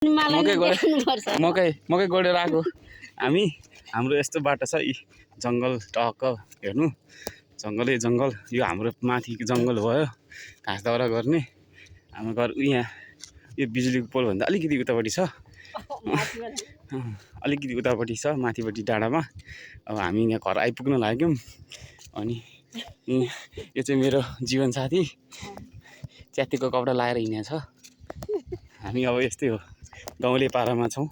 मकै गोडेर आएको हामी। हाम्रो यस्तो बाटो छ यी जङ्गल टक्क हेर्नु जङ्गलै जङ्गल। यो हाम्रो माथि जङ्गल भयो घाँस दाउरा गर्ने। हाम्रो घर यहाँ यो बिजुलीको पोलभन्दा अलिकति उतापट्टि छ, अलिकति उतापट्टि छ माथिपट्टि डाँडामा। अब हामी यहाँ घर आइपुग्न लाग्यौँ। अनि यो चाहिँ मेरो जीवनसाथी च्यातिको कपडा लाएर हिँडेको छ। हामी अब यस्तै हो गाउँले पारामा छौँ।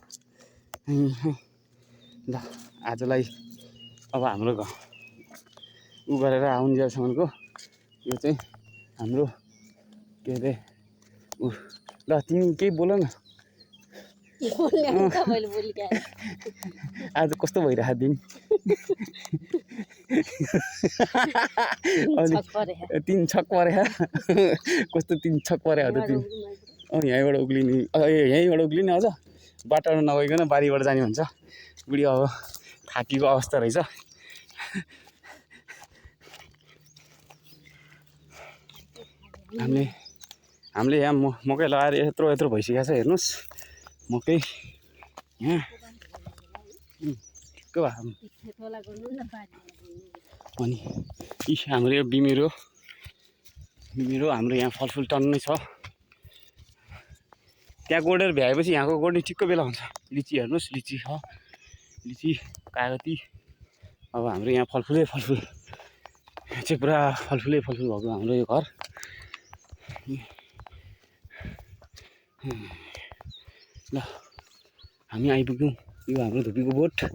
ल आजलाई अब हाम्रो उ गरेर आउन्जेलसम्मको यो चाहिँ हाम्रो के अरे उ। ल तिमी केही बोल न। आज कस्तो भइरहेको दिन? तिन छक परे कस्तो तिन छक परे हो त तिमी? यहीँबाट उक्लिने यहीँबाट उक्लिने अझ बाटोबाट नगइकन बारीबाट जाने भन्छ। बुढी अब थाकेको अवस्था रहेछ। हामीले यहाँ मकै लगाएर यत्रो यत्रो भइसकेको छ हेर्नुहोस्। मकै यहाँ ठिक्क भयो। अनि यी हाम्रो यो बिमिरो हाम्रो यहाँ फलफुल टन्नै छ। त्यहाँ गोडेर भ्याएपछि यहाँको गोड्ने ठिक्क बेला हुन्छ। लिची हेर्नुहोस्, लिची छ, लिची कागती। अब हाम्रो यहाँ फलफुलै फलफुल चाहिँ पुरा फलफुलै फलफुल भएको हाम्रो यो घर। ल हामी आइपुग्यौँ। यो हाम्रो धुपीको बोट।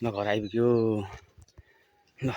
ल घर आइपुग्यो। ल